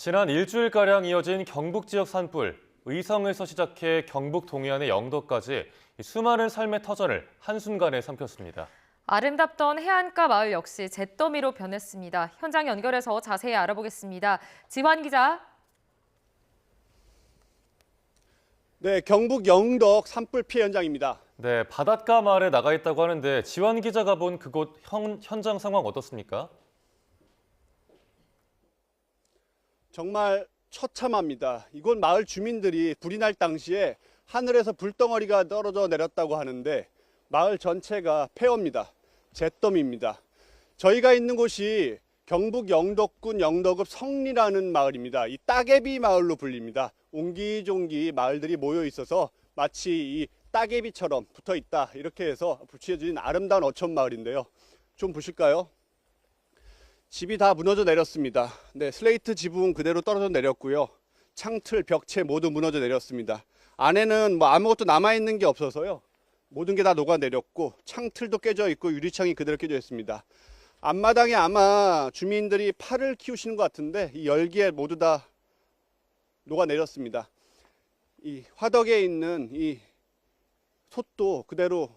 지난 일주일가량 이어진 경북 지역 산불, 의성에서 시작해 경북 동해안의 영도까지 수많은 삶의 터전을 한순간에 삼켰습니다. 아름답던 해안가 마을 역시 잿더미로 변했습니다. 현장 연결해서 자세히 알아보겠습니다. 지환 기자. 네, 경북 영덕 산불 피해 현장입니다. 네, 바닷가 마을에 나가 있다고 하는데 지환 기자가 본 그곳 현장 상황 어떻습니까? 정말 처참합니다. 이곳 마을 주민들이 불이 날 당시에 하늘에서 불덩어리가 떨어져 내렸다고 하는데 마을 전체가 폐허입니다. 잿더미입니다. 저희가 있는 곳이 경북 영덕군 영덕읍 성리라는 마을입니다. 이 따개비 마을로 불립니다. 옹기종기 마을들이 모여 있어서 마치 이 따개비처럼 붙어 있다 이렇게 해서 붙여진 아름다운 어촌 마을인데요. 좀 보실까요? 집이 다 무너져 내렸습니다. 네, 슬레이트 지붕 그대로 떨어져 내렸고요. 창틀, 벽체 모두 무너져 내렸습니다. 안에는 아무것도 남아있는 게 없어서요. 모든 게 다 녹아 내렸고 창틀도 깨져 있고 유리창이 그대로 깨져 있습니다. 앞마당에 아마 주민들이 파를 키우시는 것 같은데 이 열기에 모두 다 녹아 내렸습니다. 이 화덕에 있는 이 솥도 그대로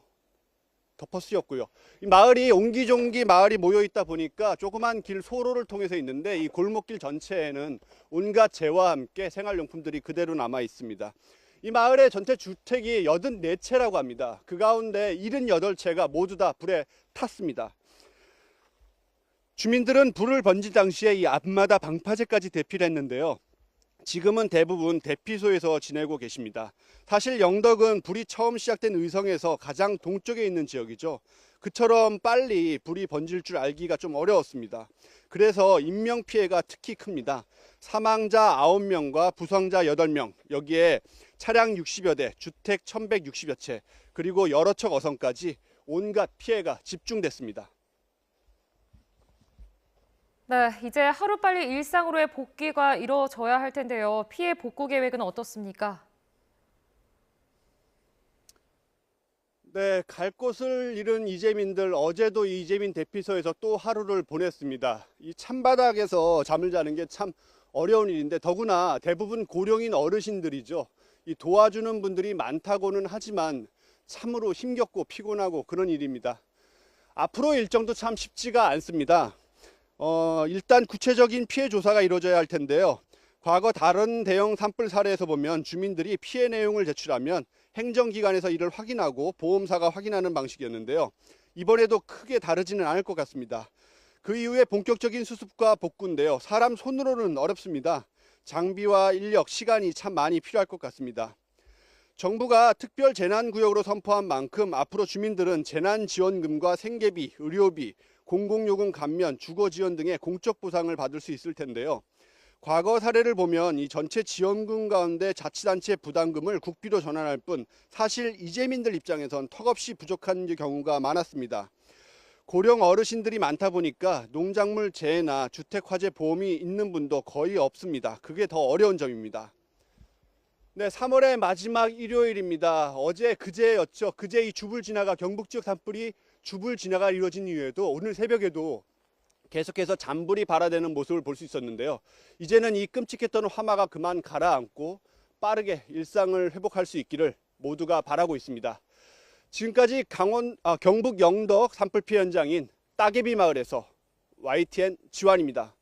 덮어 쓰였고요. 이 마을이 옹기종기 마을이 모여 있다 보니까 조그만 길 소로를 통해서 있는데 이 골목길 전체에는 온갖 재와 함께 생활용품들이 그대로 남아 있습니다. 이 마을의 전체 주택이 84채라고 합니다. 그 가운데 78채가 모두 다 불에 탔습니다. 주민들은 불을 번진 당시에 이 앞마다 방파제까지 대피를 했는데요. 지금은 대부분 대피소에서 지내고 계십니다. 사실 영덕은 불이 처음 시작된 의성에서 가장 동쪽에 있는 지역이죠. 그처럼 빨리 불이 번질 줄 알기가 좀 어려웠습니다. 그래서 인명피해가 특히 큽니다. 사망자 9명과 부상자 8명, 여기에 차량 60여 대, 주택 1160여 채, 그리고 여러 척 어선까지 온갖 피해가 집중됐습니다. 네, 이제 하루빨리 일상으로의 복귀가 이루어져야 할 텐데요. 피해 복구 계획은 어떻습니까? 네, 갈 곳을 잃은 이재민들 어제도 이재민 대피소에서 또 하루를 보냈습니다. 이 찬바닥에서 잠을 자는 게 참 어려운 일인데 더구나 대부분 고령인 어르신들이죠. 이 도와주는 분들이 많다고는 하지만 참으로 힘겹고 피곤하고 그런 일입니다. 앞으로 일정도 참 쉽지가 않습니다. 일단 구체적인 피해 조사가 이루어져야 할 텐데요. 과거 다른 대형 산불 사례에서 보면 주민들이 피해 내용을 제출하면 행정기관에서 이를 확인하고 보험사가 확인하는 방식이었는데요. 이번에도 크게 다르지는 않을 것 같습니다. 그 이후에 본격적인 수습과 복구인데요. 사람 손으로는 어렵습니다. 장비와 인력, 시간이 참 많이 필요할 것 같습니다. 정부가 특별 재난구역으로 선포한 만큼 앞으로 주민들은 재난지원금과 생계비, 의료비, 공공요금 감면, 주거지원 등의 공적 보상을 받을 수 있을 텐데요. 과거 사례를 보면 이 전체 지원금 가운데 자치단체 부담금을 국비로 전환할 뿐 사실 이재민들 입장에선 턱없이 부족한 경우가 많았습니다. 고령 어르신들이 많다 보니까 농작물 재해나 주택화재 보험이 있는 분도 거의 없습니다. 그게 더 어려운 점입니다. 네, 3월의 마지막 일요일입니다. 어제 그제였죠. 그제 이 주불 진화가 경북 지역 산불이 주불 진화가 이루어진 이후에도 오늘 새벽에도 계속해서 잔불이 발화되는 모습을 볼 수 있었는데요. 이제는 이 끔찍했던 화마가 그만 가라앉고 빠르게 일상을 회복할 수 있기를 모두가 바라고 있습니다. 지금까지 경북 영덕 산불 피해 현장인 따개비 마을에서 YTN 지환입니다.